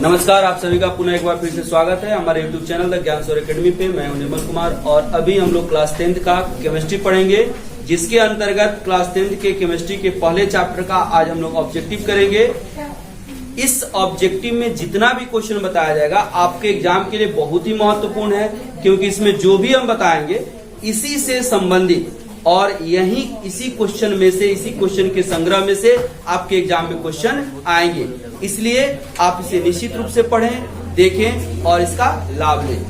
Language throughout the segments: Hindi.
नमस्कार, आप सभी का पुनः एक बार फिर से स्वागत है हमारे YouTube चैनल द ज्ञान सौर्य अकेडमी पे। मैं हूं निर्मल कुमार और अभी हम लोग क्लास 10th का केमिस्ट्री पढ़ेंगे, जिसके अंतर्गत क्लास 10th के केमिस्ट्री के पहले चैप्टर का आज हम लोग ऑब्जेक्टिव करेंगे। इस ऑब्जेक्टिव में जितना भी क्वेश्चन बताया जाएगा आपके एग्जाम के लिए बहुत ही महत्वपूर्ण है, क्योंकि इसमें जो भी हम बताएंगे इसी से संबंधित और यही इसी क्वेश्चन में से, इसी क्वेश्चन के संग्रह में से आपके एग्जाम में क्वेश्चन आएंगे। इसलिए आप इसे निश्चित रूप से पढ़ें, देखें और इसका लाभ लें।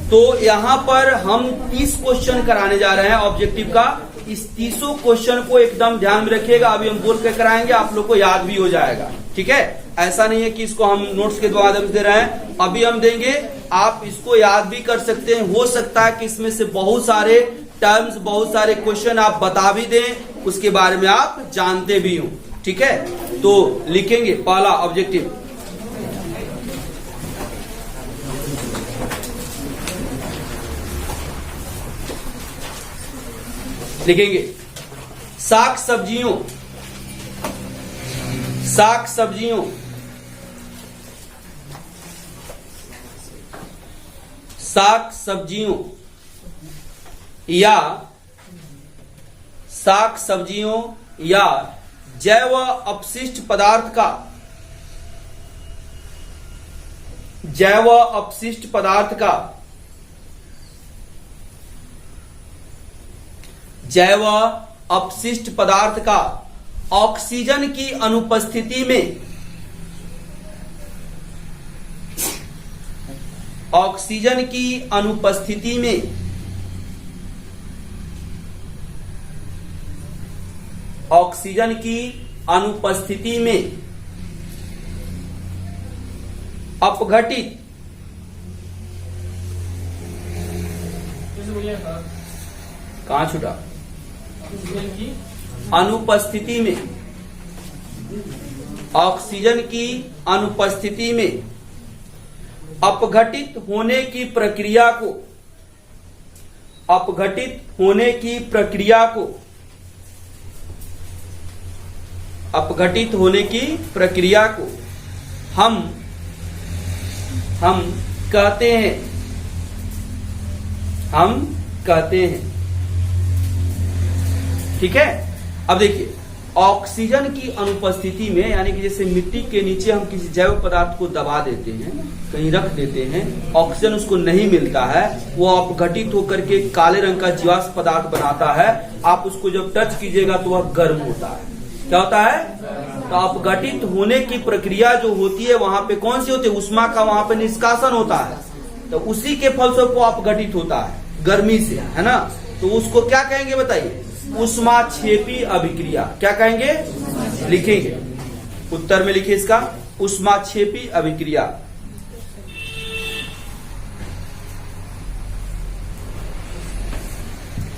तो यहाँ पर हम 30 क्वेश्चन कराने जा रहे हैं ऑब्जेक्टिव का। इस 30 क्वेश्चन को एकदम ध्यान में रखिएगा। अभी हम बोल कर कराएंगे, आप लोग को याद भी हो जाएगा, ठीक है। ऐसा नहीं है कि इसको हम नोट्स के द्वारा दे रहे हैं, अभी हम देंगे, आप इसको याद भी कर सकते हैं। हो सकता है कि इसमें से बहुत सारे टर्म्स, बहुत सारे क्वेश्चन आप बता भी दें, उसके बारे में आप जानते भी हो, ठीक है। तो लिखेंगे पहला ऑब्जेक्टिव, लिखेंगे साग सब्जियों, साग सब्जियों, साग सब्जियों या साग सब्जियों या जैव अपशिष्ट पदार्थ का, जैव अपशिष्ट पदार्थ का, जैव अपशिष्ट पदार्थ का ऑक्सीजन की अनुपस्थिति में, ऑक्सीजन की अनुपस्थिति में ऑक्सीजन की अनुपस्थिति में अपघटित, कहां छूटा, अनुपस्थिति में, ऑक्सीजन की अनुपस्थिति में अपघटित होने की प्रक्रिया को, अपघटित होने की प्रक्रिया को, अपघटित होने की प्रक्रिया को हम कहते हैं, हम कहते हैं, ठीक है। अब देखिए, ऑक्सीजन की अनुपस्थिति में, यानी कि जैसे मिट्टी के नीचे हम किसी जैव पदार्थ को दबा देते हैं, कहीं रख देते हैं, ऑक्सीजन उसको नहीं मिलता है, वो अपघटित होकर के काले रंग का जीवाश्म पदार्थ बनाता है। आप उसको जब टच कीजिएगा तो वह गर्म होता है। क्या होता है? तो अपघटित होने की प्रक्रिया जो होती है वहां पे कौन सी होती है? ऊष्मा का वहां पे निष्कासन होता है, तो उसी के फलस्वरूप वो अपघटित होता है गर्मी से, है ना। तो उसको क्या कहेंगे बताइए? ऊष्माक्षेपी अभिक्रिया। क्या कहेंगे? लिखेंगे, उत्तर में लिखिए इसका, ऊष्माक्षेपी अभिक्रिया।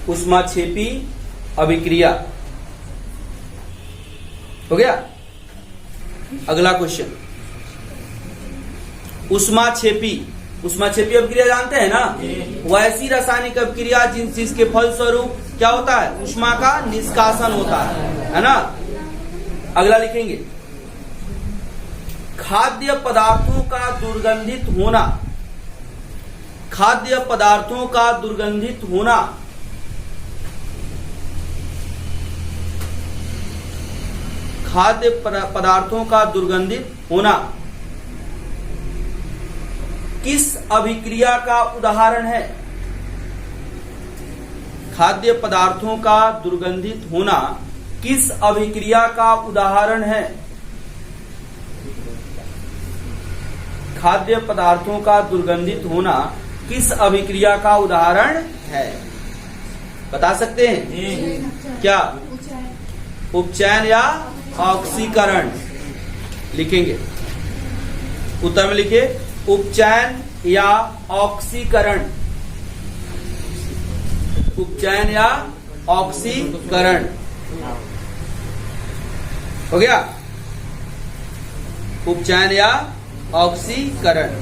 ऊष्माक्षेपी अभिक्रिया हो गया। अगला क्वेश्चन, ऊष्माक्षेपी, ऊष्माक्षेपी अभिक्रिया जानते हैं ना? वैसी रासायनिक अभिक्रिया जिसके फलस्वरूप क्या होता है? ऊष्मा का निष्कासन होता है ना। अगला लिखेंगे, खाद्य पदार्थों का दुर्गंधित होना, खाद्य पदार्थों का दुर्गंधित होना खाद्य पदार्थों का दुर्गंधित होना किस अभिक्रिया का उदाहरण है? खाद्य पदार्थों का दुर्गंधित होना किस अभिक्रिया का उदाहरण है? खाद्य पदार्थों का दुर्गंधित होना किस अभिक्रिया का उदाहरण है? बता सकते हैं क्या? उपचयन या ऑक्सीकरण। लिखेंगे, उत्तर में लिखिए, उपचयन या ऑक्सीकरण, उपचयन या ऑक्सीकरण। हो गया, उपचयन या ऑक्सीकरण।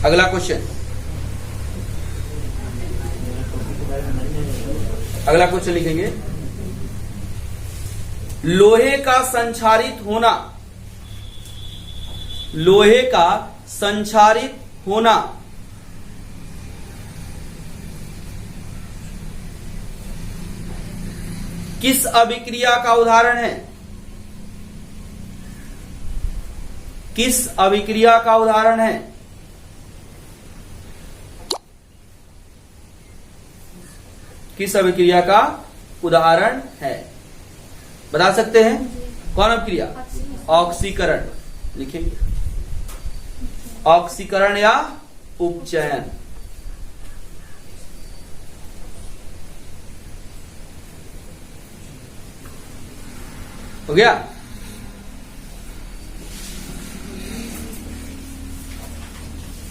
अगला क्वेश्चन, अगला क्वेश्चन लिखेंगे, लोहे का संक्षारित होना, लोहे का संक्षारित होना किस अभिक्रिया का उदाहरण है? किस अभिक्रिया का उदाहरण है? किस अभिक्रिया का उदाहरण है? बता सकते हैं? कौन अभिक्रिया? ऑक्सीकरण। लिखेंगे ऑक्सीकरण या उपचयन। हो गया?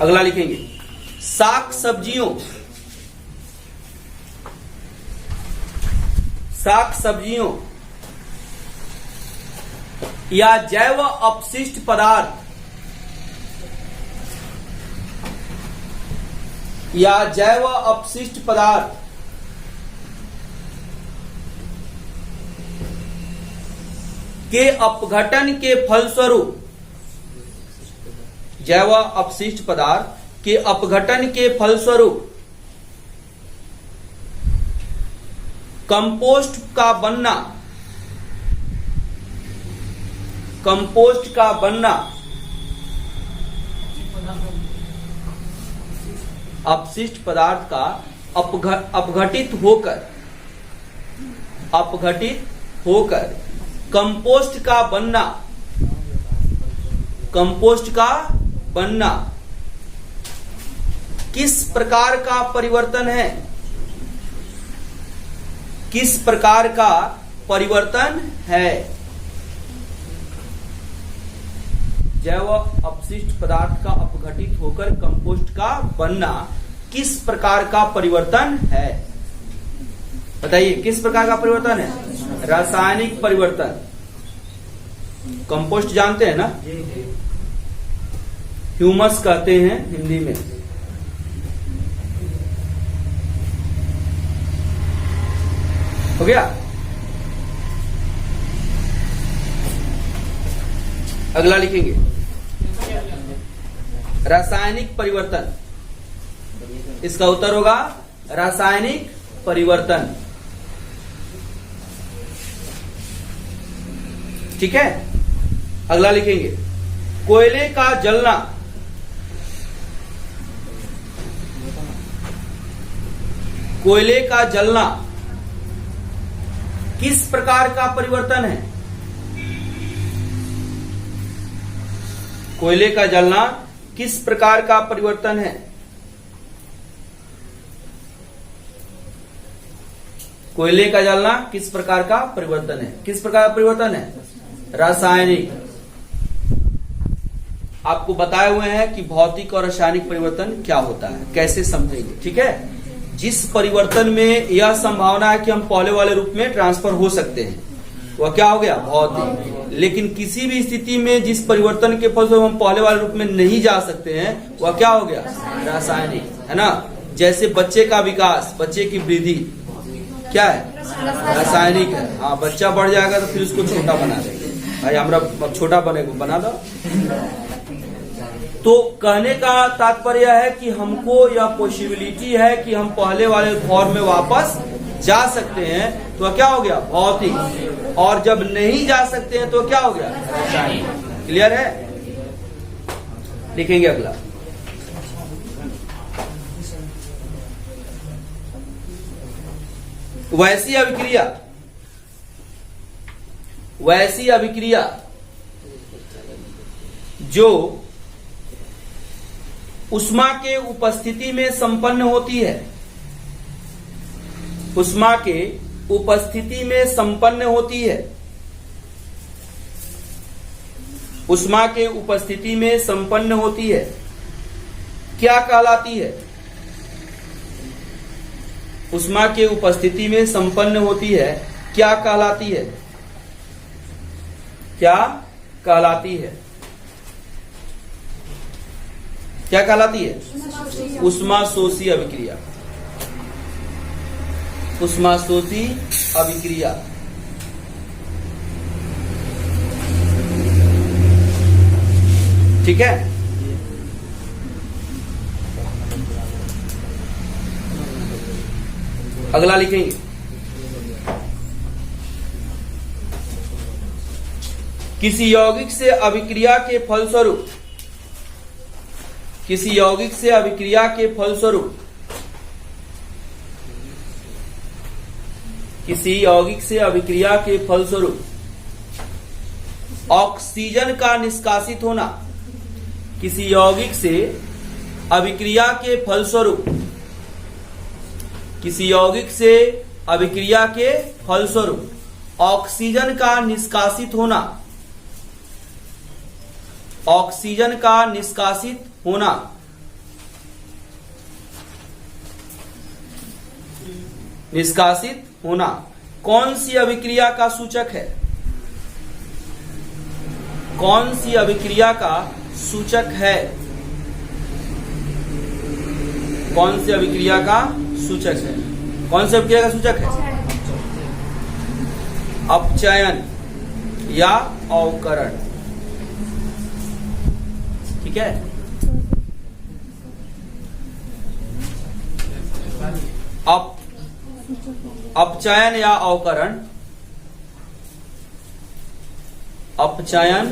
अगला लिखेंगे साग सब्जियों, साग सब्जियों या जैव अपशिष्ट पदार्थ या जैव अपशिष्ट पदार्थ के अपघटन के फलस्वरूप, जैव अपशिष्ट पदार्थ के अपघटन के फलस्वरूप कंपोस्ट का बनना, कंपोस्ट का बनना अपशिष्ट पदार्थ का अपघटित होकर कंपोस्ट का बनना, कंपोस्ट का बनना किस प्रकार का परिवर्तन है? किस प्रकार का परिवर्तन है? जैव अपशिष्ट पदार्थ का अपघटित होकर कंपोस्ट का बनना किस प्रकार का परिवर्तन है? बताइए किस प्रकार का परिवर्तन है? रासायनिक परिवर्तन। कंपोस्ट जानते हैं ना? ह्यूमस कहते हैं हिंदी में। हो गया? अगला लिखेंगे रासायनिक परिवर्तन। इसका उत्तर होगा रासायनिक परिवर्तन। ठीक है? अगला लिखेंगे कोयले का जलना, कोयले का जलना किस प्रकार का परिवर्तन है? कोयले का जलना किस प्रकार का परिवर्तन है? कोयले का जलना किस प्रकार का परिवर्तन है? किस प्रकार का परिवर्तन है? रासायनिक। आपको बताए हुए हैं कि भौतिक और रासायनिक परिवर्तन क्या होता है, कैसे समझेंगे। ठीक है? जिस परिवर्तन में यह संभावना है कि हम पहले वाले रूप में ट्रांसफर हो सकते हैं, वह क्या हो गया? भौतिक। लेकिन किसी भी स्थिति में जिस परिवर्तन के फलस्वरूप हम पहले वाले रूप में नहीं जा सकते हैं, वह क्या हो गया? रासायनिक। है ना? जैसे बच्चे का विकास, बच्चे की वृद्धि क्या है? रासायनिक है। हाँ, बच्चा बढ़ जाएगा तो फिर उसको छोटा बना देंगे। भाई हमरा अब छोटा बना दो। तो कहने का तात्पर्य है कि हमको यह पॉसिबिलिटी है कि हम पहले वाले फॉर्म में वापस जा सकते हैं, तो क्या हो गया? भौतिक। और जब नहीं जा सकते हैं तो क्या हो गया? रासायनिक। क्लियर है? लिखेंगे अगला वैसी अभिक्रिया, वैसी अभिक्रिया जो उष्मा के उपस्थिति में संपन्न होती है, उष्मा के उपस्थिति में संपन्न होती है, उष्मा के उपस्थिति में संपन्न होती है, क्या कहलाती है? उष्मा के उपस्थिति में संपन्न होती है, क्या कहलाती है? क्या कहलाती है? क्या कहलाती है? उष्माशोषी अभिक्रिया। उष्माशोषी अभिक्रिया। ठीक है। अगला लिखेंगे, किसी यौगिक से अभिक्रिया के फलस्वरूप, किसी यौगिक से अभिक्रिया के फलस्वरूप, किसी यौगिक से अभिक्रिया के फलस्वरूप ऑक्सीजन का निष्कासित होना, किसी यौगिक से अभिक्रिया के फलस्वरूप, किसी यौगिक से अभिक्रिया के फलस्वरूप ऑक्सीजन का निष्कासित होना, ऑक्सीजन का निष्कासित होना निष्कासित होना कौन सी अभिक्रिया का सूचक है? कौन सी अभिक्रिया का सूचक है? कौन सी अभिक्रिया का सूचक है? कौन सी अभिक्रिया का सूचक है? अपचयन या अवकरण। ठीक है। अपचयन या अवकरण, अपचयन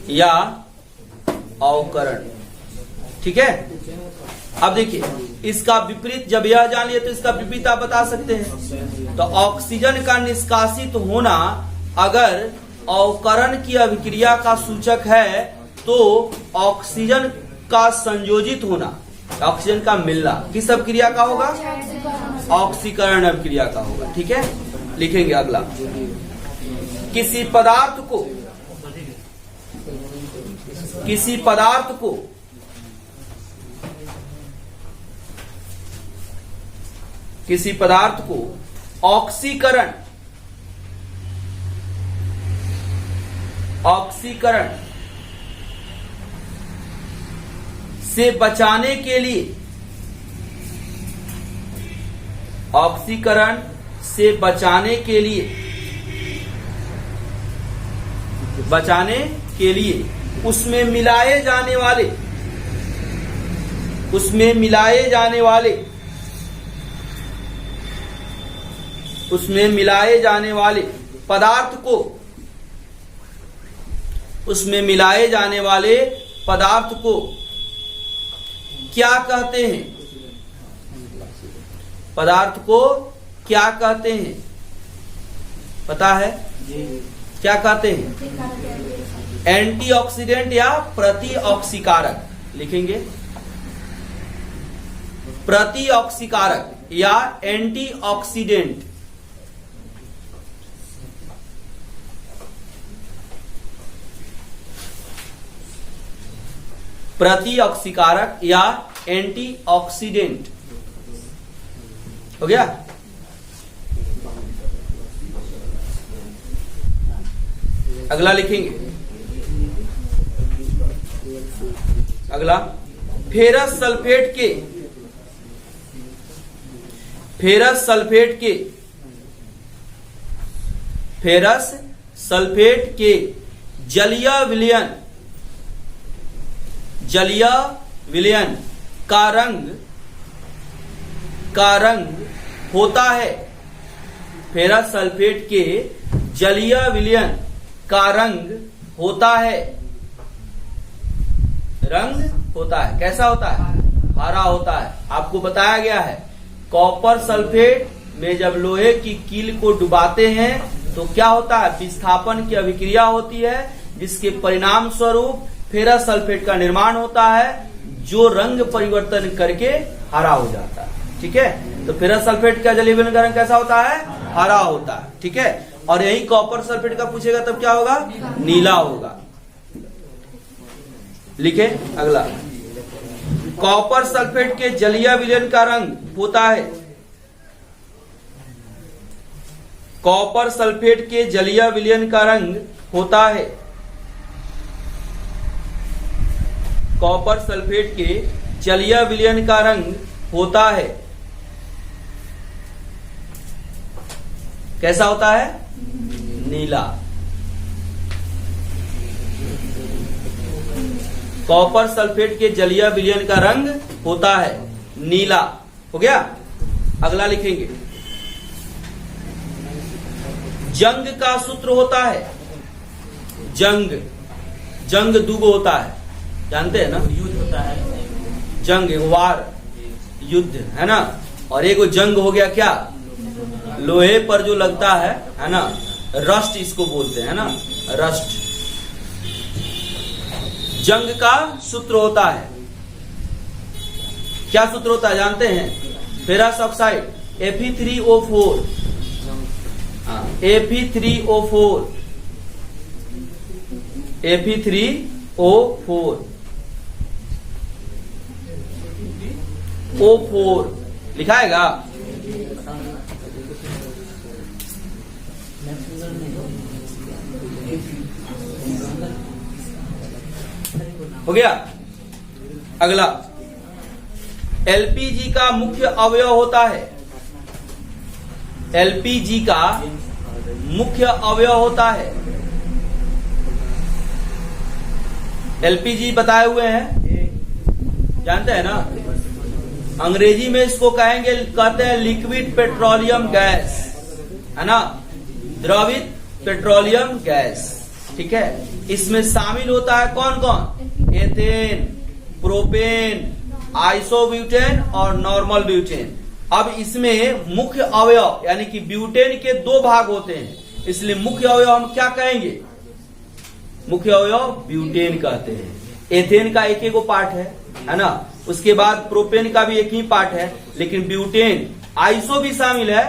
या अवकरण। ठीक है। अब देखिए, इसका विपरीत जब यह जान लिया तो इसका विपरीत आप बता सकते हैं। तो ऑक्सीजन का निष्कासित होना अगर अवकरण की अभिक्रिया का सूचक है तो ऑक्सीजन का संयोजित होना, ऑक्सीजन का मिलना किस अभिक्रिया का होगा? ऑक्सीकरण अभिक्रिया का होगा। ठीक है। लिखेंगे अगला, किसी पदार्थ को, किसी पदार्थ को किसी पदार्थ को ऑक्सीकरण, ऑक्सीकरण से बचाने के लिए, ऑक्सीकरण से बचाने के लिए, बचाने के लिए उसमें मिलाए जाने वाले, उसमें मिलाए जाने वाले, उसमें मिलाए जाने वाले पदार्थ को, उसमें मिलाए जाने वाले पदार्थ को क्या कहते हैं? पदार्थ को क्या कहते हैं? पता है क्या कहते हैं? एंटीऑक्सीडेंट या प्रतिऑक्सीकारक। लिखेंगे प्रतिऑक्सीकारक या एंटीऑक्सीडेंट। प्रतिऑक्सीकारक या एंटीऑक्सीडेंट। हो गया। अगला लिखेंगे, अगला फेरस सल्फेट के, फेरस सल्फेट के, फेरस सल्फेट के जलीय विलयन, जलीय विलयन का रंग, का रंग होता है। फेरस सल्फेट के जलीय विलयन का रंग होता है, रंग होता है। कैसा होता है? हरा होता है। आपको बताया गया है कॉपर सल्फेट में जब लोहे की कील को डुबाते हैं तो क्या होता है? विस्थापन की अभिक्रिया होती है जिसके परिणाम स्वरूप फेरस सल्फेट का निर्माण होता है जो रंग परिवर्तन करके हरा हो जाता है। ठीक है। तो फेरस सल्फेट का जलीय विलयन का रंग कैसा होता है? हरा होता है। ठीक है। और यही कॉपर सल्फेट का पूछेगा तब क्या होगा? नीला होगा। लिखे अगला, कॉपर सल्फेट के जलीय विलयन का रंग होता है, कॉपर सल्फेट के जलीय विलयन का रंग होता है, कॉपर सल्फेट के जलीय विलयन का रंग होता है। कैसा होता है? नीला। कॉपर सल्फेट के जलीय विलयन का रंग होता है नीला। हो गया। अगला लिखेंगे, जंग का सूत्र होता है, जंग दुगो होता है, जानते हैं ना, युद्ध होता है, जंग एक वार, युद्ध है ना, और एक जंग हो गया क्या, लोहे पर जो लगता है ना, रस्ट इसको बोलते हैं ना, रस्ट। जंग का सूत्र होता है, क्या सूत्र होता है जानते हैं, ferrous oxide Fe3O4, Fe3O4, Fe3O4 O4 लिखाएगा। हो गया। अगला, एलपीजी का मुख्य अवयव होता है, एलपीजी का मुख्य अवयव होता है, एलपीजी बताए हुए हैं, जानते हैं ना, अंग्रेजी में इसको कहेंगे, कहते हैं लिक्विड पेट्रोलियम गैस, है ना, द्रवित पेट्रोलियम गैस। ठीक है। इसमें शामिल होता है कौन कौन, एथेन, प्रोपेन, आइसोब्यूटेन और नॉर्मल ब्यूटेन। अब इसमें मुख्य अवयव यानी कि ब्यूटेन के दो भाग होते हैं, इसलिए मुख्य अवयव हम क्या कहेंगे, मुख्य अवयव ब्यूटेन कहते हैं। एथेन का एक एक पार्ट है ना, उसके बाद प्रोपेन का भी एक ही पार्ट है, लेकिन ब्यूटेन आइसो भी शामिल है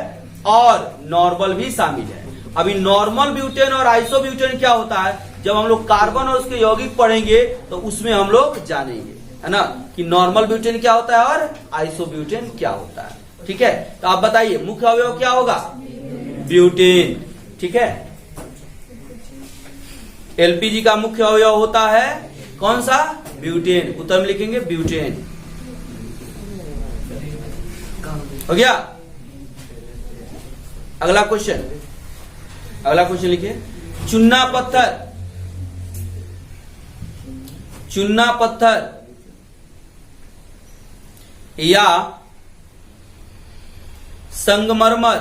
और नॉर्मल भी शामिल है। अभी नॉर्मल ब्यूटेन और आइसो ब्यूटेन क्या होता है, जब हम लोग कार्बन और उसके यौगिक पढ़ेंगे तो उसमें हम लोग जानेंगे, है ना, कि नॉर्मल ब्यूटेन क्या होता है और आइसो ब्यूटेन क्या होता है। ठीक है। तो आप बताइए मुख्य अवयव क्या होगा, ब्यूटेन। ठीक है। एलपीजी का मुख्य अवयव होता है कौन सा, ब्यूटेन। उत्तर में लिखेंगे ब्यूटेन। हो गया। अगला क्वेश्चन, अगला क्वेश्चन लिखिए, चुन्ना पत्थर, चुन्ना पत्थर या संगमरमर,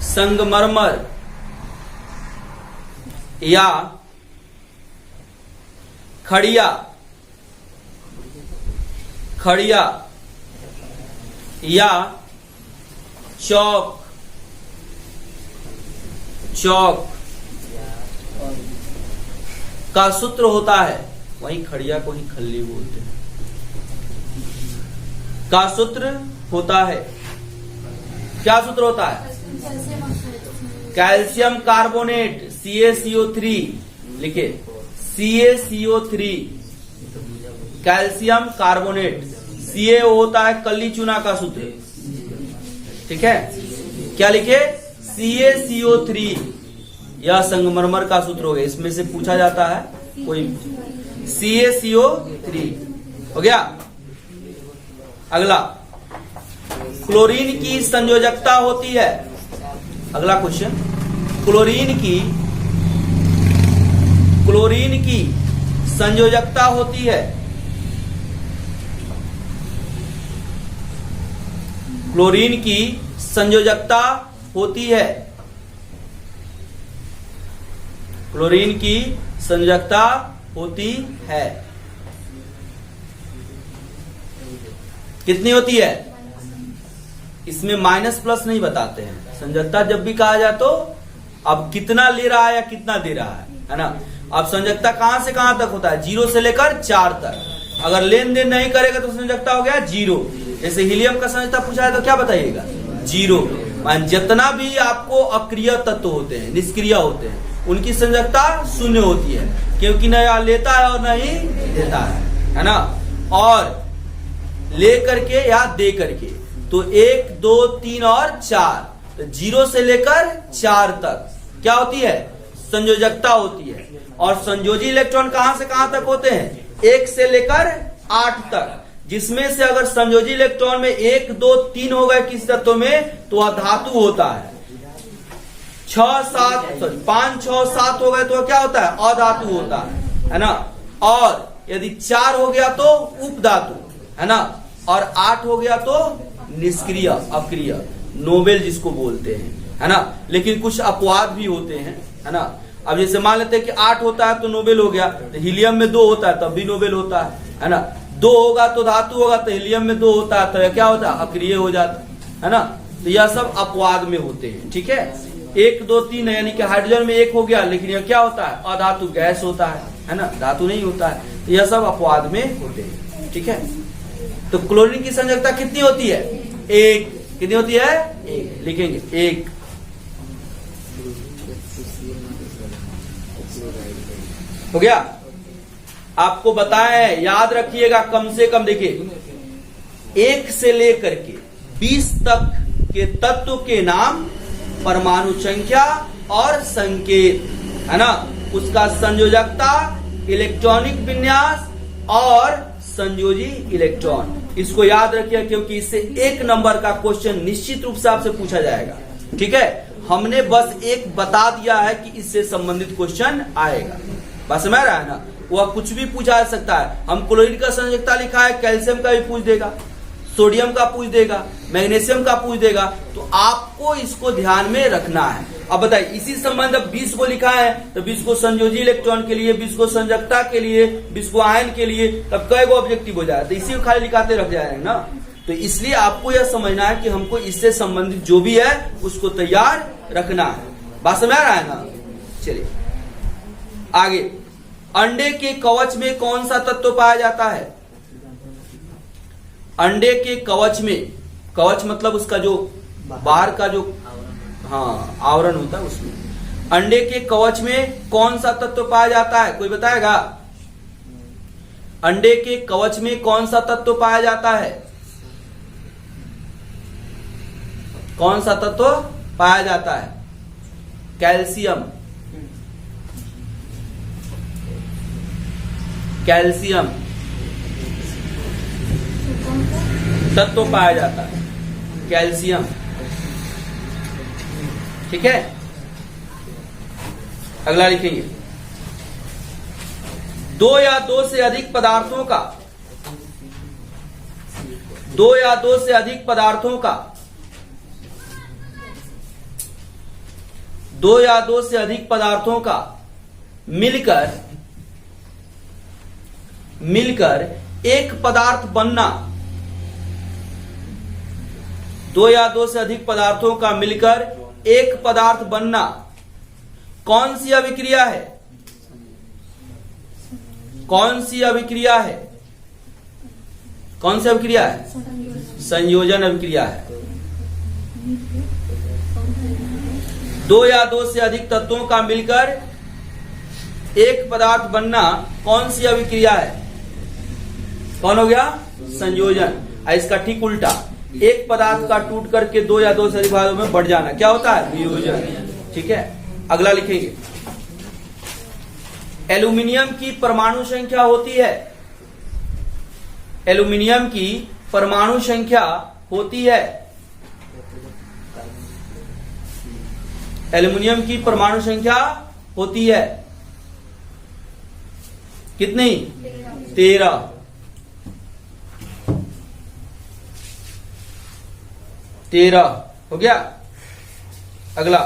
संगमरमर या खड़िया, खड़िया या चौक, चौक का सूत्र होता है, वही खड़िया को ही खल्ली बोलते हैं, का सूत्र होता है, क्या सूत्र होता है, कैल्शियम कार्बोनेट CaCO3, लिखे CaCO3, कैल्शियम कार्बोनेट, Ca होता है कली चूना का सूत्र। ठीक है। क्या लिखे, CaCO3, यह संगमरमर का सूत्र हो गया, इसमें से पूछा जाता है कोई, CaCO3। हो गया। अगला, क्लोरीन की संयोजकता होती है, अगला क्वेश्चन, क्लोरीन की संयोजकता होती है, क्लोरीन की संयोजकता होती है, क्लोरीन की संयोजकता होती है, कितनी होती है, इसमें माइनस प्लस नहीं बताते हैं, संयोजकता जब भी कहा जाए तो अब कितना ले रहा है या कितना दे रहा है ना। अब संयोजकता कहां से कहां तक होता है, 0 से लेकर 4 तक। अगर लेन देन नहीं करेगा तो संयोजकता हो गया 0। जैसे हीलियम का संयोजकता पूछा है तो क्या बताइएगा, 0। मान जितना भी आपको अक्रिय तत्व होते हैं, निष्क्रिय होते हैं, उनकी संयोजकता 0 होती है, क्योंकि न या लेता है और न ही देता है ना। और ले करके या दे करके, तो 1, 2, 3 और 4, तो 0 से लेकर 4 तक क्या होती है, संयोजकता होती है। और संयोजी इलेक्ट्रॉन कहां से कहां तक होते हैं, 1 से लेकर 8 तक, जिसमें से अगर संयोजी इलेक्ट्रॉन में 1, 2, 3 हो गए किसी तत्व में तो वह धातु होता है। 5, 6, 7 हो गए तो क्या होता है, अधातु होता है ना। और यदि 4 हो गया तो उपधातु, है ना, और 8 हो गया तो निष्क्रिय, अक्रिय, नोबेल जिसको बोलते हैं, है ना। लेकिन कुछ अपवाद भी होते हैं, है ना। अब जैसे मान लेते हैं कि 8 होता है तो नोबेल हो गया, तो हीलियम में 2 होता है तब भी नोबेल होता है ना। 2 होगा तो धातु होगा, तो हीलियम में 2 होता है तो क्या होता है, अक्रिय हो जाता है ना। तो यह सब अपवाद में होते हैं, ठीक है। 1 2 3 यानी कि हाइड्रोजन में 1 हो गया, लेकिन यह क्या होता है, अधातु गैस होता है ना, धातु नहीं होता है। तो यह सब अपवाद में होते हैं, ठीक है। तो क्लोरीन की संयोजकता कितनी होती है, 1। कितनी होती है, 1 लिखेंगे, 1। हो गया। आपको बताया है, याद रखिएगा, कम से कम देखिए 1 से लेकर के 20 तक के तत्व के नाम, परमाणु संख्या और संकेत, है ना, उसका संयोजकता, इलेक्ट्रॉनिक विन्यास और संयोजी इलेक्ट्रॉन। इसको याद रखिए, क्योंकि इससे 1 नंबर का क्वेश्चन निश्चित रूप से आपसे पूछा जाएगा, ठीक है। हमने बस एक बता दिया है कि इससे संबंधित क्वेश्चन आएगा, बस समझ रहा है ना। वह कुछ भी पूछा जा सकता है। हम क्लोरीन का संयोजकता लिखा है, कैल्शियम का भी पूछ देगा, सोडियम का पूछ देगा, मैग्नीशियम का पूछ देगा, तो आपको इसको ध्यान में रखना है। अब बताइए, इसी संबंध 20 को लिखा है, तो 20 को संयोजी इलेक्ट्रॉन के लिए, 20 को संयोजकता के लिए, 20 को आयन के लिए, तब कई गो ऑब्जेक्टिव हो जाए, तो इसी को खाली लिखाते रख जाएंगे ना। तो इसलिए आपको यह समझना है कि हमको इससे संबंधित जो भी है उसको तैयार रखना है, बात समझ रहा है ना। चलिए आगे, अंडे के कवच में कौन सा तत्व पाया जाता है। अंडे के कवच में, कवच मतलब उसका जो बाहर का जो आवरण होता है, उसमें अंडे के कवच में कौन सा तत्व पाया जाता है, कोई बताएगा। अंडे के कवच में कौन सा तत्व पाया जाता है, कौन सा तत्व पाया जाता है, कैल्शियम, कैल्शियम तत्व पाया जाता है, कैल्शियम, ठीक है। अगला लिखेंगे, 2 या 2 से अधिक पदार्थों का, 2 या 2 से अधिक पदार्थों का, 2 या 2 से अधिक पदार्थों का मिलकर एक पदार्थ बनना, 2 या 2 से अधिक पदार्थों का मिलकर एक पदार्थ बनना कौन सी अभिक्रिया है, कौन सी अभिक्रिया है, कौन सी अभिक्रिया है, संयोजन अभिक्रिया है। 2 या 2 से अधिक तत्वों का मिलकर एक पदार्थ बनना कौन सी अभिक्रिया है, कौन हो गया, संयोजन। इसका ठीक उल्टा, एक पदार्थ का टूट करके 2 या 2 से अधिक भागों में बढ़ जाना क्या होता है, वियोजन, ठीक है। अगला लिखेंगे, एल्यूमिनियम की परमाणु संख्या होती है, एल्यूमिनियम की परमाणु संख्या होती है, एल्यूमिनियम की परमाणु संख्या होती है कितनी, 13। 13 हो गया। अगला,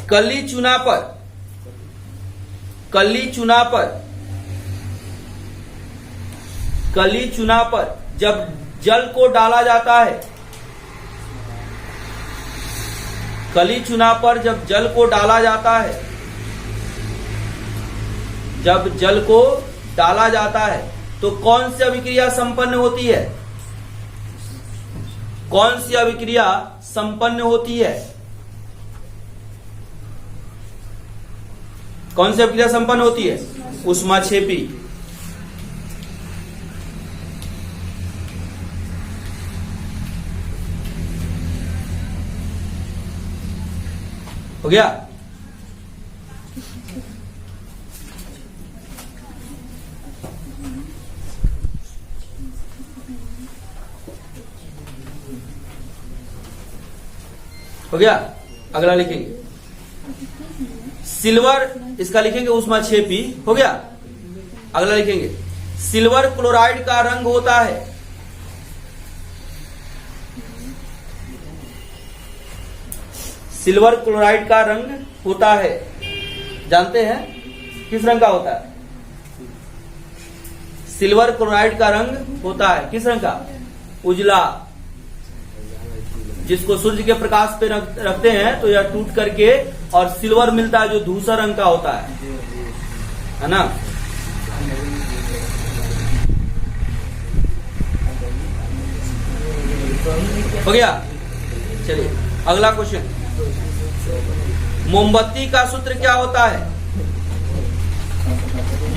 कली चूना पर, कली चूना पर, कली चूना पर जब जल को डाला जाता है, कली चूना पर जब जल को डाला जाता है, जब जल को डाला जाता है तो कौन सी अभिक्रिया संपन्न होती है, कौन सी अभिक्रिया संपन्न होती है, कौन सी अभिक्रिया संपन्न होती है, ऊष्माक्षेपी। हो गया। हो गया। अगला लिखेंगे, सिल्वर इसका लिखेंगे ऊष्माक्षेपी, हो गया। अगला लिखेंगे सिल्वर क्लोराइड का रंग होता है, सिल्वर क्लोराइड का रंग होता है, जानते हैं किस रंग का होता है? सिल्वर क्लोराइड का रंग होता है किस रंग का? उजला। जिसको सूर्य के प्रकाश पे रखते हैं तो यह टूट करके और सिल्वर मिलता है जो धूसर रंग का होता है ना। हो गया। चलिए अगला क्वेश्चन, मोमबत्ती का सूत्र क्या होता है?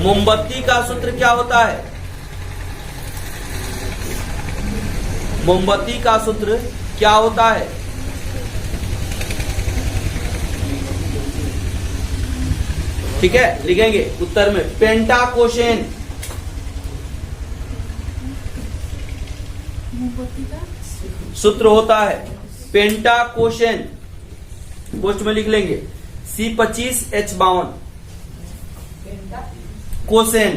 मोमबत्ती का सूत्र क्या होता है? मोमबत्ती का सूत्र क्या होता है? ठीक है, लिखेंगे उत्तर में पेंटाकोशेन। सूत्र होता है पेंटाकोशेन, पोस्ट में लिख लेंगे C25H52 कोसेन।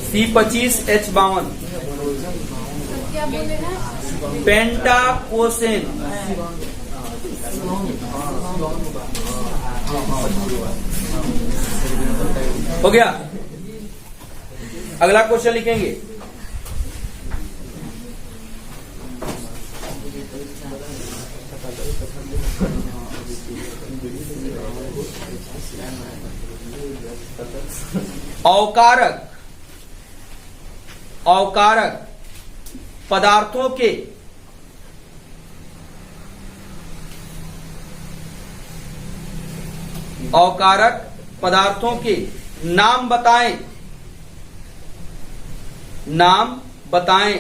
C25H52 पेंटाकोसेन। हो गया। अगला क्वेश्चन लिखेंगे अवकारक, अवकारक पदार्थों के अवकारक पदार्थों के नाम बताएं, नाम बताएं।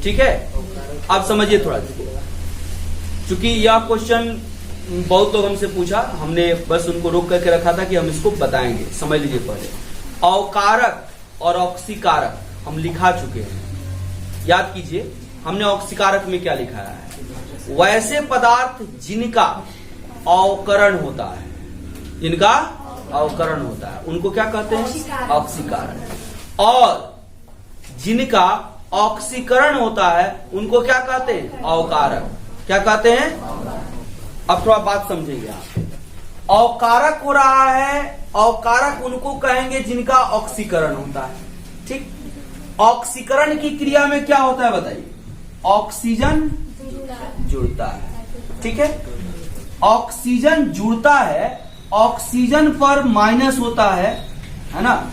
ठीक है, अब समझिए थोड़ा, चूंकि यह क्वेश्चन बहुत लोग हमसे पूछा, हमने बस उनको रोक करके रखा था कि हम इसको बताएंगे। समझ लीजिए पहले, अवकारक और ऑक्सीकारक हम लिखा चुके हैं, याद कीजिए हमने ऑक्सीकारक में क्या लिखा है? वैसे पदार्थ जिनका अवकरण होता है, जिनका अवकरण होता है उनको क्या कहते हैं? ऑक्सीकारक। और जिनका ऑक्सीकरण होता है उनको क्या कहते हैं? अवकारक। क्या कहते हैं? अब थोड़ा बात समझेंगे आप। अवकारक हो रहा है, अवकारक उनको कहेंगे जिनका ऑक्सीकरण होता है। ठीक, ऑक्सीकरण की क्रिया में क्या होता है बताइए? ऑक्सीजन जुड़ता है। ठीक है, ऑक्सीजन जुड़ता है, ऑक्सीजन पर माइनस होता है ना,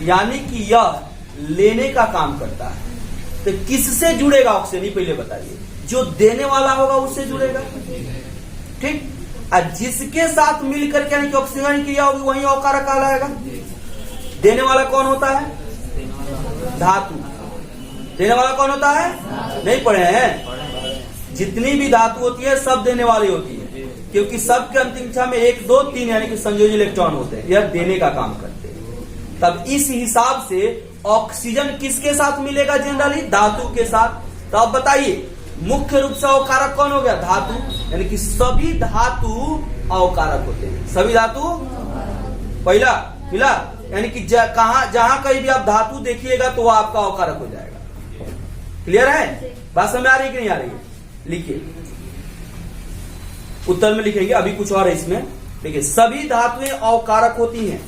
यानी कि यह लेने का काम करता है। तो किससे जुड़ेगा ऑक्सीजन, पहले बताइए? जो देने वाला होगा उससे जुड़ेगा। ठीक, और जिसके साथ मिलकर के यानी कि ऑक्सीजन की क्रिया होगी वही अवकारक कहलाएगा। देने वाला कौन होता है? धातु। देने वाला कौन होता है? नहीं पढ़े हैं? जितनी भी धातु होती है सब देने वाली होती है, क्योंकि सबके अंतिम कक्षा में 1, 2, 3 यानी कि संयोजी इलेक्ट्रॉन होते हैं, यह देने का काम करते हैं। तब इस हिसाब से ऑक्सीजन किसके साथ मिलेगा? जनरली धातु के साथ। तो अब बताइए मुख्य रूप से अवकारक कौन हो गया? धातु, यानी कि सभी धातु अवकारक होते हैं। सभी धातु पहला मिला, यानी कि जहां कहीं भी आप धातु देखिएगा तो वह आपका अवकारक हो जाएगा। क्लियर है? बात समझ आ रही कि नहीं आ रही है? लिखिए, उत्तर में लिखेंगे, अभी कुछ और है इसमें। देखिए, सभी धातुएं अवकारक होती हैं।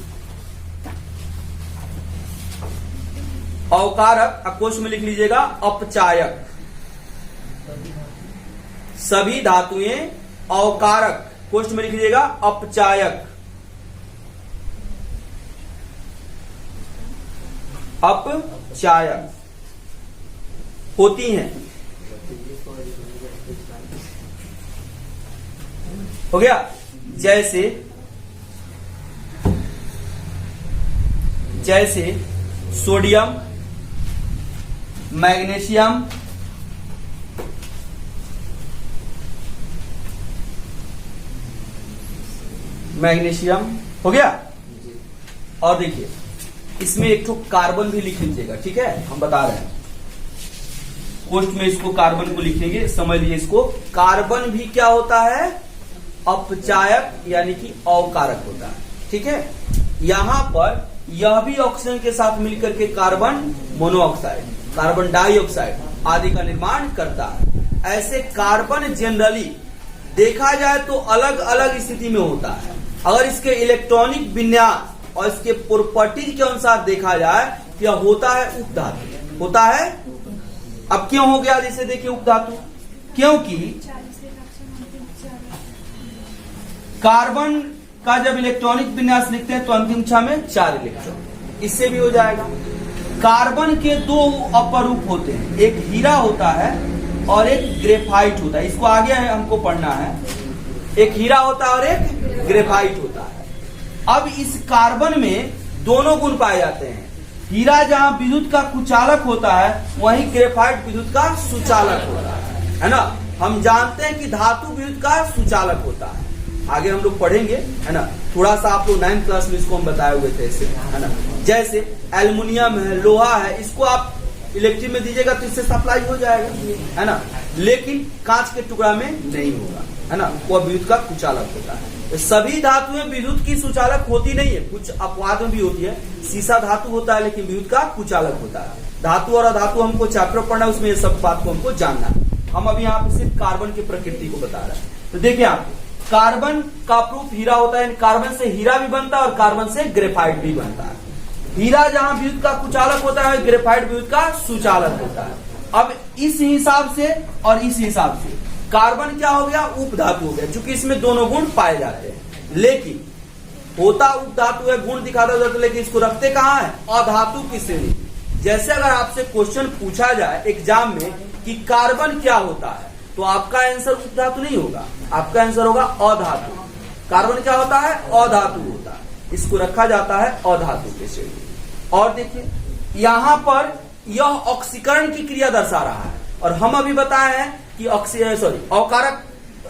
अवकारक कोश में लिख लीजिएगा अपचायक। सभी धातुएं अवकारक, कोष्ठ में लिख लीजिएगा अपचायक। अपचायक होती हैं। हो गया? जैसे जैसे सोडियम, मैग्नीशियम, मैग्नीशियम। हो गया? और देखिए इसमें एक ठो कार्बन भी लिख लीजिएगा, ठीक है, हम बता रहे हैं पोस्ट में इसको कार्बन को लिखेंगे, समझ लीजिए इसको। कार्बन भी क्या होता है, अपचायक यानी कि अवकारक होता है, ठीक है। यहां पर यह भी ऑक्सीजन के साथ मिलकर के कार्बन मोनोऑक्साइड, कार्बन डाइऑक्साइड आदि का निर्माण करता है। ऐसे कार्बन जनरली देखा जाए तो अलग अलग स्थिति में होता है। अगर इसके इलेक्ट्रॉनिक विन्यास और इसके प्रॉपर्टीज के अनुसार देखा जाए तो यह होता है उपधातु, होता है। अब क्यों हो गया, जैसे देखिए उपधातु, क्योंकि कार्बन का जब इलेक्ट्रॉनिक विन्यास लिखते हैं तो अंतिम कक्षा में 4 इलेक्ट्रॉन, इससे भी हो जाएगा। कार्बन के 2 अपरूप होते हैं, एक हीरा होता है और एक ग्रेफाइट होता है। इसको आगे हमको पढ़ना है, एक हीरा होता है और एक ग्रेफाइट होता है। अब इस कार्बन में दोनों गुण पाए जाते हैं। हीरा जहां विद्युत का कुचालक होता है वहीं ग्रेफाइट विद्युत का सुचालक होता है ना। हम जानते हैं कि धातु विद्युत का सुचालक होता है, आगे हम लोग पढ़ेंगे, है ना। थोड़ा सा आप लोग 9th क्लास में इसको हम बताए हुए थे इससे, है ना। जैसे एल्युमिनियम है, लोहा है, इसको आप इलेक्ट्रिक में दीजिएगा तो इससे सप्लाई हो जाएगा, है ना। लेकिन कांच के टुकड़ा में नहीं होगा, है ना, वह विद्युत का कुचालक होता है। तो सभी धातुएं विद्युत की सुचालक होती नहीं है, कुछ अपवाद में भी होती है। शीशा धातु होता है लेकिन विद्युत का कुचालक होता है। धातु और अधातु हमको चैप्टर पढ़ना है, उसमें ये सब बात को हमको जानना है। हम अभी यहाँ पे सिर्फ कार्बन की प्रकृति को बता रहे हैं। तो देखिए आप, कार्बन का प्रूफ हीरा होता है, कार्बन से हीरा भी बनता है और कार्बन से ग्रेफाइट भी बनता है। हीरा जहां विद्युत का कुचालक होता है, ग्रेफाइट विद्युत का सुचालक होता है। अब इस हिसाब से और इस हिसाब से कार्बन क्या हो गया, उपधातु हो गया, क्योंकि इसमें दोनों गुण पाए जाते हैं। लेकिन होता उपधातु है, गुण दिखाता है, लेकिन इसको रखते कहां है, अधातु की श्रेणी। जैसे अगर आपसे क्वेश्चन पूछा जाए एग्जाम में कि कार्बन क्या होता है, तो आपका आंसर उपधातु नहीं होगा, आपका आंसर होगा अधातु। कार्बन क्या होता है, अधातु होता है, इसको रखा जाता है अधातु के श्रेणी। और देखिए यहां पर यह ऑक्सीकरण की क्रिया दर्शा रहा है, और हम अभी बताए हैं कि अवकारक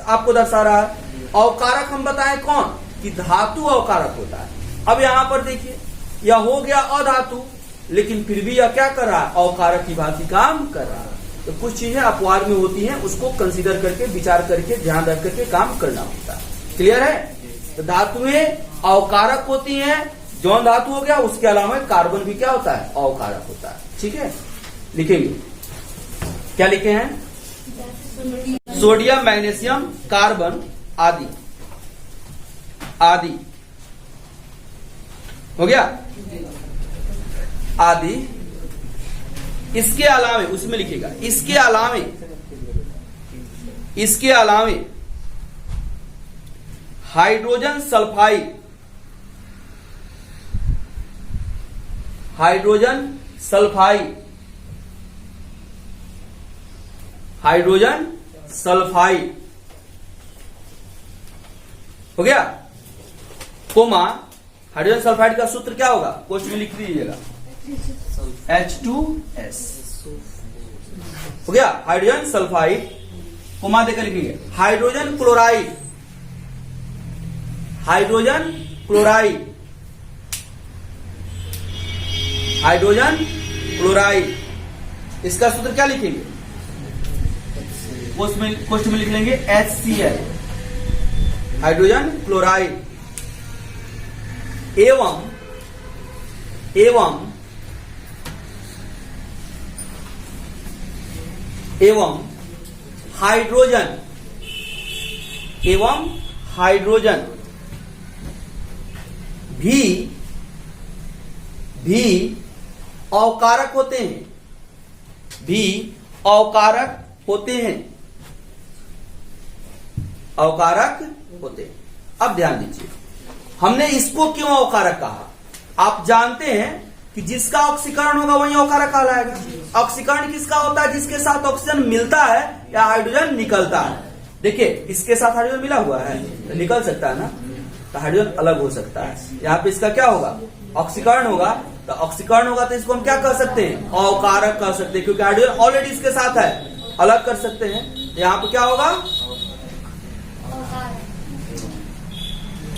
आपको दर्शा रहा है। अवकारक हम बताए कौन, कि धातु अवकारक होता है। अब यहां पर देखिए यह हो गया अधातु, लेकिन फिर भी यह क्या कर रहा है, अवकारक की भांति काम कर रहा है। तो कुछ चीजें अपवाद में होती हैं, उसको कंसीडर करके, विचार करके, ध्यान रख करके काम करना होता है। क्लियर है। तो धातुएं अवकारक होती हैं, जौन धातु हो गया, उसके अलावा कार्बन भी क्या होता है, अवकारक होता है। ठीक है, लिखेंगे, क्या लिखे हैं, सोडियम, मैग्नीशियम, कार्बन आदि आदि हो गया, आदि। इसके अलावे उसमें लिखेगा, इसके अलावे hydrogen sulphide, hydrogen sulphide, hydrogen sulphide हो गया, कोमा। हाइड्रोजन सल्फाइड का सूत्र क्या होगा, क्वेश्चन में लिख दीजिएगा, H2S हो गया। हाइड्रोजन सल्फाइड कोमा देकर लिखेंगे, hydrogen chloride, hydrogen chloride, hydrogen chloride, इसका सूत्र क्या लिखेंगे, क्वेश्चन में लिख लेंगे HCl, हाइड्रोजन क्लोराइड। एवं हाइड्रोजन, हाइड्रोजन भी अवकारक होते हैं, अवकारक होते हैं। अब ध्यान दीजिए, हमने इसको क्यों अवकारक कहा। आप जानते हैं कि जिसका ऑक्सीकरण होगा वही अवकारक कहलाएगा। ऑक्सीकरण किसका होता है, जिसके साथ ऑक्सीजन मिलता है या हाइड्रोजन निकलता है। देखिए इसके साथ हाइड्रोजन मिला हुआ है तो निकल सकता है ना, तो हाइड्रोजन अलग हो सकता है। यहाँ पे इसका क्या होगा, ऑक्सीकरण होगा। तो ऑक्सीकरण होगा तो इसको हम क्या कह सकते हैं, अवकारक कह सकते हैं, क्योंकि हाइड्रोजन ऑलरेडी इसके साथ है, अलग कर सकते हैं। यहाँ पे क्या होगा,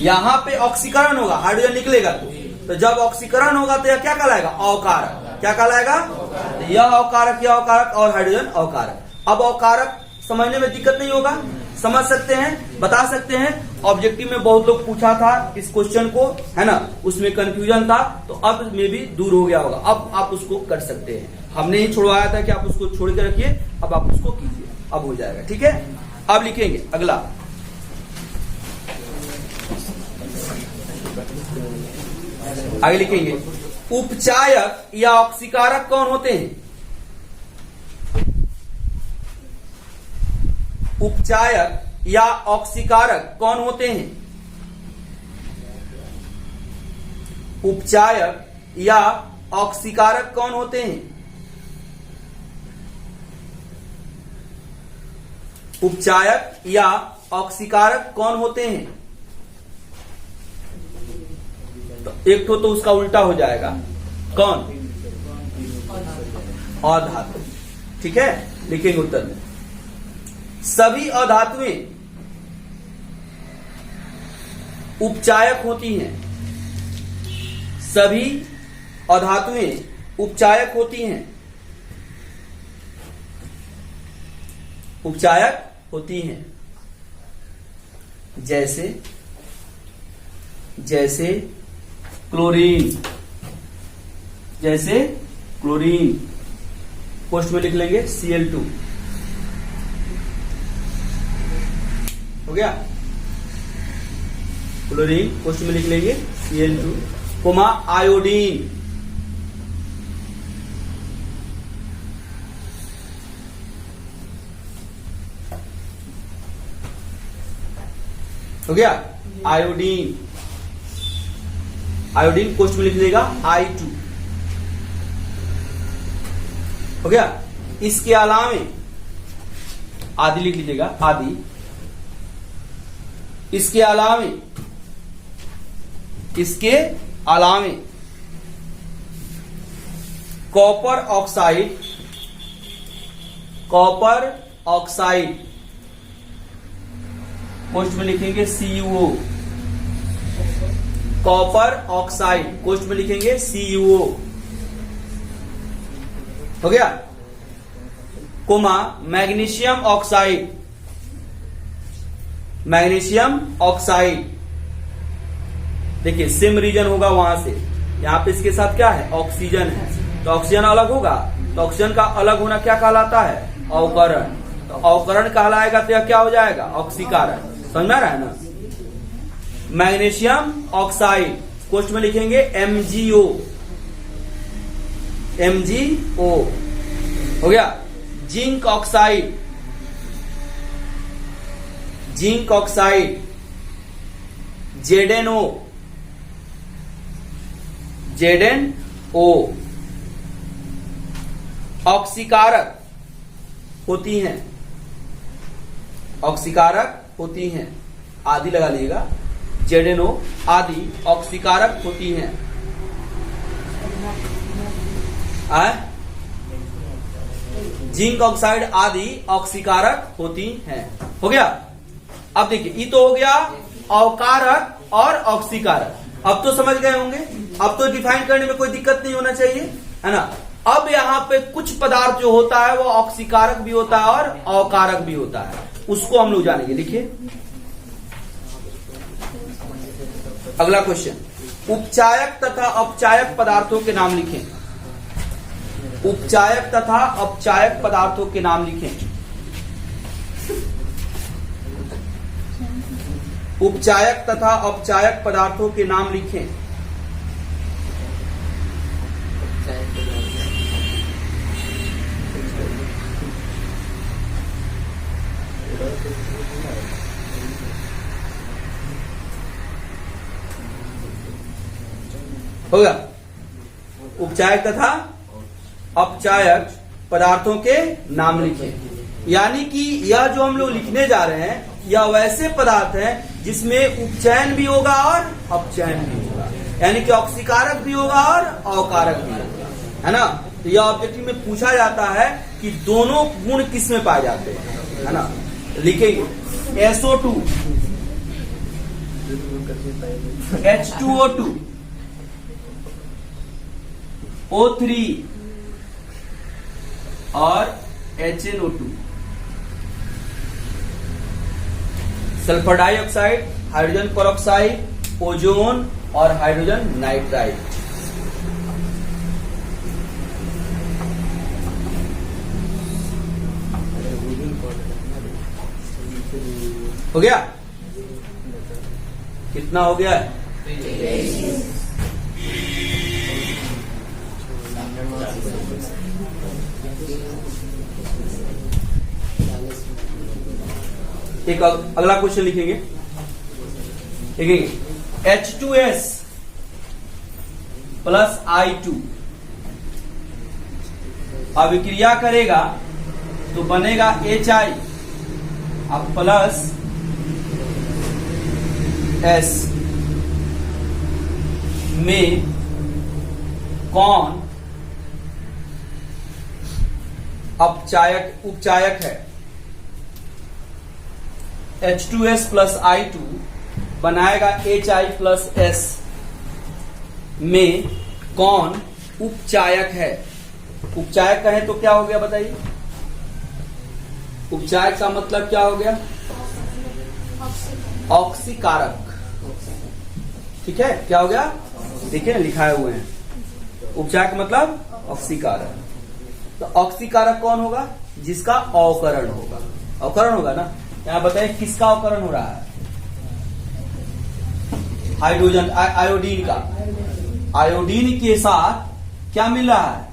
यहाँ पे ऑक्सीकरण होगा, हाइड्रोजन निकलेगा तो तो जब ऑक्सीकरण होगा तो यह क्या कहलाएगा? अवकारक। क्या कहलाएगा? यह अवकारक, यह अवकारक और हाइड्रोजन अवकारक। अब अवकारक समझने में दिक्कत नहीं होगा, समझ सकते हैं, बता सकते हैं। ऑब्जेक्टिव में बहुत लोग पूछा था इस क्वेश्चन को, है ना, उसमें कंफ्यूजन था, तो अब में भी दूर हो गया होगा। अब आप उसको कर सकते हैं। हमने ही छुड़वाया था कि आप उसको छोड़ के रखिए, अब आप उसको कीजिए, अब हो जाएगा। ठीक है, अब लिखेंगे अगला। आगे लिखेंगे उपचायक या ऑक्सीकारक कौन होते हैं? उपचायक या ऑक्सीकारक कौन होते हैं? उपचायक या ऑक्सीकारक कौन होते हैं? उपचायक या ऑक्सीकारक कौन होते हैं? तो एक तो उसका उल्टा हो जाएगा, कौन? अधातु। ठीक है, लिखेंगे उत्तर में सभी अधातुएं उपचायक होती हैं। सभी अधातुएं उपचायक होती हैं, उपचायक होती हैं। जैसे जैसे क्लोरीन, जैसे क्लोरीन, पोस्ट में लिख लेंगे Cl2। हो गया, क्लोरीन पोस्ट में लिख लेंगे Cl2, कोमा आयोडीन, हो गया आयोडीन, आयोडीन पोस्ट में लिख लेगा I2। हो गया, इसके अलावे आदि लिख लीजिएगा, आदि। इसके अलावे, इसके अलावे copper oxide, copper oxide post में लिखेंगे CuO, कॉपर ऑक्साइड पोस्ट में लिखेंगे CuO। हो गया, comma magnesium oxide, magnesium oxide. देखिए सेम रीजन होगा वहां से, यहां पे इसके साथ क्या है? ऑक्सीजन है, तो ऑक्सीजन अलग होगा, तो ऑक्सीजन का अलग होना क्या कहलाता है? अवकरण। तो अवकरण कहलाएगा तो यह क्या हो जाएगा? ऑक्सीकारक। समझ में आ रहा है ना? मैग्नीशियम ऑक्साइड पोस्ट में लिखेंगे MgO, MgO। हो गया, zinc oxide, zinc oxide ZnO, ZnO। ऑक्सीकारक होती हैं, ऑक्सीकारक होती हैं, आदि लगा लीजिएगा, ZnO आदि ऑक्सीकारक होती हैं। जिंक ऑक्साइड आदि ऑक्सीकारक होती हैं। हो गया, अब देखिए ये तो हो गया अवकारक और ऑक्सीकारक। अब तो समझ गए होंगे, अब तो डिफाइन करने में कोई दिक्कत नहीं होना चाहिए, है ना। अब यहाँ पे कुछ पदार्थ जो होता है वो ऑक्सीकारक भी होता है और अवकारक भी होता है, उसको हम लोग जानेंगे। लिखिए अगला क्वेश्चन, उपचायक तथा अपचायक पदार्थों के नाम लिखें। उपचायक तथा अपचायक पदार्थों के नाम लिखें। उपचायक तथा अपचायक पदार्थों के नाम लिखें। होगा, उपचायक तथा अपचायक पदार्थों के नाम लिखें। यानी कि यह जो हम लोग लिखने जा रहे हैं यह वैसे पदार्थ हैं जिसमें उपचयन भी होगा और अपचयन भी होगा, यानी कि ऑक्सीकारक भी होगा और अवकारक भी होगा, है ना। तो यह ऑब्जेक्टिव में पूछा जाता है कि दोनों गुण किस में पाए जाते हैं, है ना। लिखेंगे SO2, H2O2, O3 और HNO2। Sulphur dioxide, hydrogen peroxide, ozone और हाइड्रोजन नाइट्राइड। हो गया? कितना हो गया है? एक अगला क्वेश्चन लिखेंगे, H2S प्लस I2 अभिक्रिया करेगा तो बनेगा HI अब प्लस S में कौन उपचायक है? H2S प्लस I2 बनाएगा HI प्लस S में कौन उपचायक है? उपचायक कहे तो क्या हो गया बताइए? उपचायक का मतलब क्या हो गया? ऑक्सीकारक। ठीक है, क्या हो गया? देखिए ना, लिखाए हुए हैं। उपचायक मतलब ऑक्सीकारक। तो ऑक्सीकारक कौन होगा? जिसका अवकरण होगा। अवकरण होगा ना। यहां बताइए किसका अवकरण हो रहा है? हाइड्रोजन, आयोडीन का। आयोडीन के साथ क्या मिल रहा है?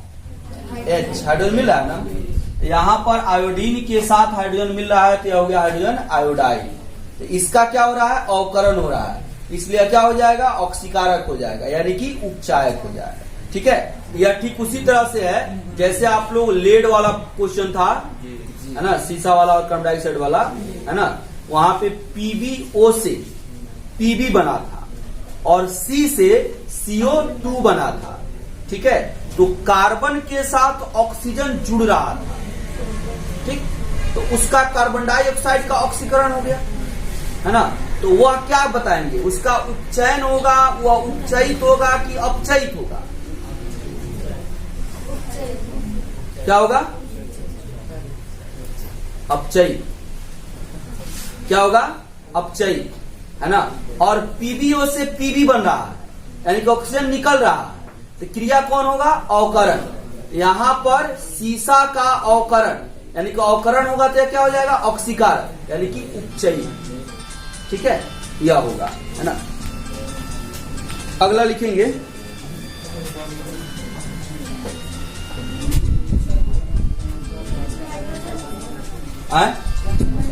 H, हाइड्रोजन मिल रहा है ना। यहां पर आयोडीन के साथ हाइड्रोजन मिल रहा है तो यह हो गया हाइड्रोजन आयोडाइड। तो इसका क्या हो रहा है? अवकरण हो रहा है, इसलिए क्या हो जाएगा? ऑक्सीकारक हो जाएगा, यानी कि उपचायक हो जाएगा। ठीक है, यह ठीक उसी तरह से है जैसे आप लोग लेड वाला क्वेश्चन था, है ना, सीसा वाला और कार्बन डाइऑक्साइड वाला, है ना, वहां पे PbO से Pb बना था और C से CO2 बना था। ठीक है, तो कार्बन के साथ ऑक्सीजन जुड़ रहा था। ठीक, तो उसका कार्बन डाइऑक्साइड का ऑक्सीकरण हो गया, है ना। तो वह क्या बताएंगे? उसका उपचयन होगा, वह उपचयित होगा कि अपचयित होगा? क्या होगा? अपचयित। क्या होगा? अपचयित, है ना। और PbO से Pb बन रहा है, यानी कि ऑक्सीजन निकल रहा है, तो क्रिया कौन होगा? अवकरण। यहां पर सीसा का अवकरण, यानी कि अवकरण होगा तो क्या हो जाएगा? ऑक्सीकारक, यानी कि उपचयित। ठीक है, यह होगा, है ना। अगला लिखेंगे,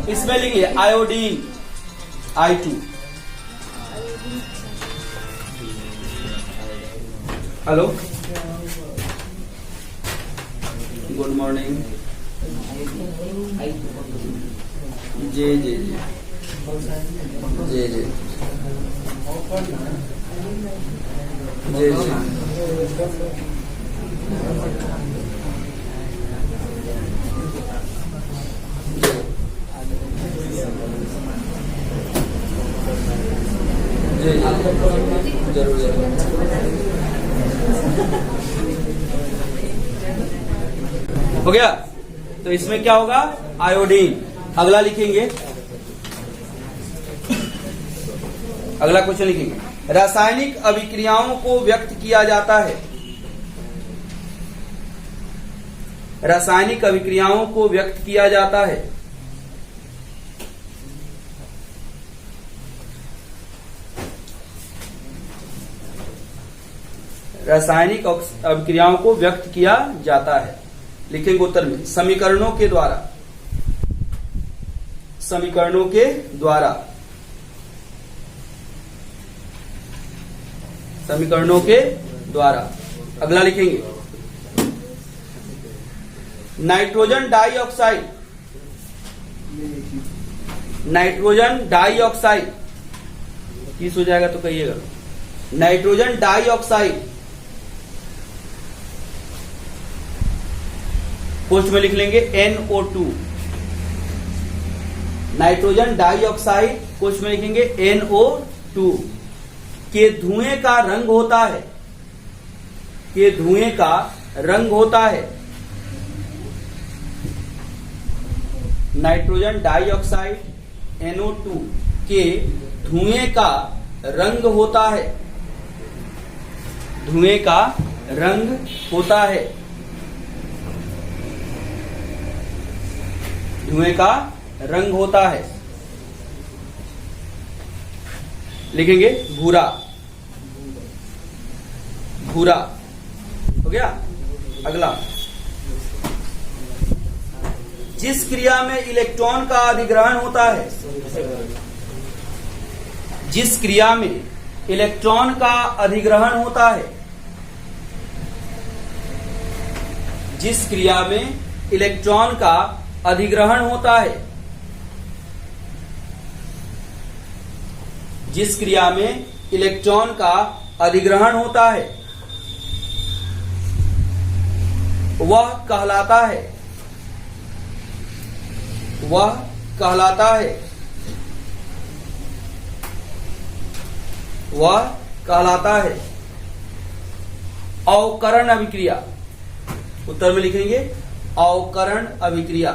इसमें लिखिए iodine I2। Hello, good morning. जी जी जी जी जी जी जी जरूर जरूर। हो गया? तो इसमें क्या होगा? आयोडीन। अगला लिखेंगे, अगला क्वेश्चन लिखेंगे, रासायनिक अभिक्रियाओं को व्यक्त किया जाता है। रासायनिक अभिक्रियाओं को व्यक्त किया जाता है। रासायनिक अभिक्रियाओं को व्यक्त किया जाता है। लिखेंगे उत्तर में समीकरणों के द्वारा। समीकरणों के द्वारा। समीकरणों के द्वारा। अगला लिखेंगे नाइट्रोजन डाइऑक्साइड। नाइट्रोजन डाइऑक्साइड किस हो जाएगा तो कहिएगा। नाइट्रोजन डाइऑक्साइड पोस्ट में लिख लेंगे NO2। नाइट्रोजन डाइऑक्साइड पोस्ट में लिखेंगे NO2 के धुएं का रंग होता है। के धुएं का रंग होता है? नाइट्रोजन डाइऑक्साइड NO2 के धुएं का रंग होता है। धुएं का रंग होता है। धुएं का रंग होता है। लिखेंगे भूरा। भूरा हो गया। अगला, जिस क्रिया में इलेक्ट्रॉन का अधिग्रहण होता है, जिस क्रिया में इलेक्ट्रॉन का अधिग्रहण होता है, जिस क्रिया में इलेक्ट्रॉन का अधिग्रहण होता है, जिस क्रिया में इलेक्ट्रॉन का अधिग्रहण होता है, वह कहलाता है, वह कहलाता है, वह कहलाता है अवकरण अभिक्रिया। उत्तर में लिखेंगे अवकरण अभिक्रिया।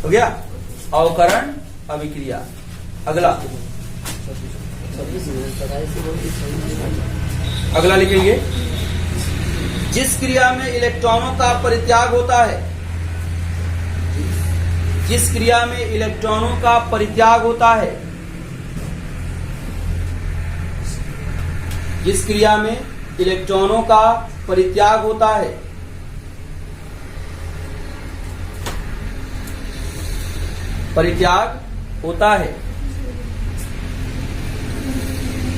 हो गया, अवकरण अभिक्रिया। अगला, अगला लिखेंगे जिस क्रिया में इलेक्ट्रॉनों का परित्याग होता है, जिस क्रिया में इलेक्ट्रॉनों का परित्याग होता है, जिस क्रिया में इलेक्ट्रॉनों का परित्याग होता है, परित्याग होता है,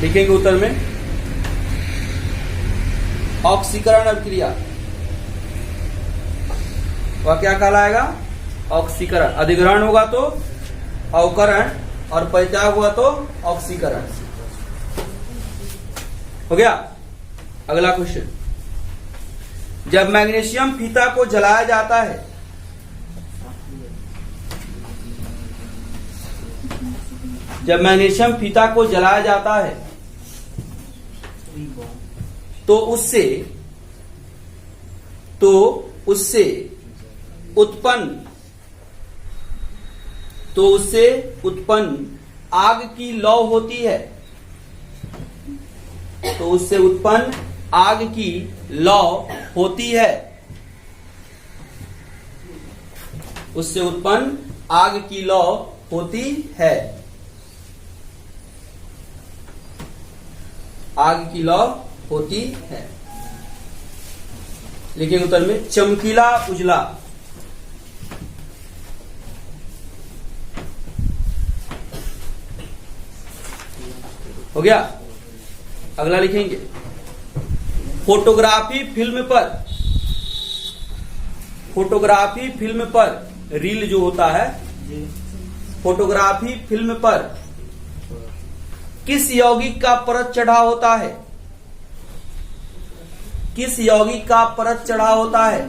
लिखेंगे उत्तर में ऑक्सीकरण अभिक्रिया। वह क्या कहलाएगा? ऑक्सीकरण। अधिग्रहण होगा तो अवकरण और परित्याग हुआ तो ऑक्सीकरण। हो गया। अगला क्वेश्चन, जब मैग्नीशियम फीता को जलाया जाता है, जब मैग्नीशियम फीता को जलाया जाता है तो उससे उत्पन्न आग की लौ होती है, तो उससे उत्पन्न आग की लौ होती है, उससे उत्पन्न आग की लौ होती है, आग की लौ होती है। लिखेंगे उत्तर में चमकीला उजला। हो गया। अगला लिखेंगे फोटोग्राफी फिल्म पर, फोटोग्राफी फिल्म पर रील जो होता है, फोटोग्राफी फिल्म पर किस यौगिक का परत चढ़ा होता है? किस यौगिक का परत चढ़ा होता है?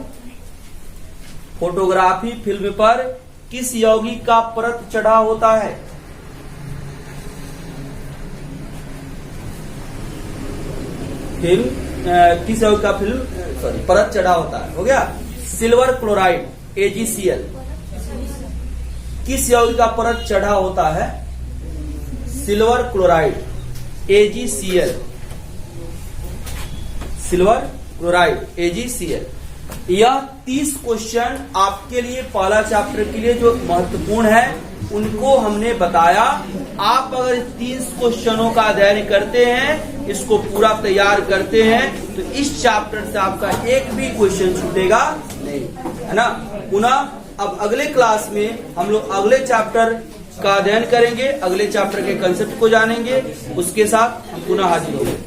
फोटोग्राफी फिल्म पर किस यौगिक का परत चढ़ा होता है? किस यौगिक का परत चढ़ा होता है? हो गया। सिल्वर क्लोराइड AgCl किस यौगिक का परत चढ़ा होता है? Silver chloride AgCl, silver chloride AgCl। यह 30 क्वेश्चन आपके लिए पहला चैप्टर के लिए जो महत्वपूर्ण है उनको हमने बताया। आप अगर 30 क्वेश्चनों का अध्ययन करते हैं, इसको पूरा तैयार करते हैं, तो इस चैप्टर से आपका एक भी क्वेश्चन छूटेगा नहीं, है ना। पुनः अब अगले क्लास में हम लोग अगले चैप्टर का अध्ययन करेंगे, अगले चैप्टर के कंसेप्ट को जानेंगे, उसके साथ हम पुनः हाजिर होंगे।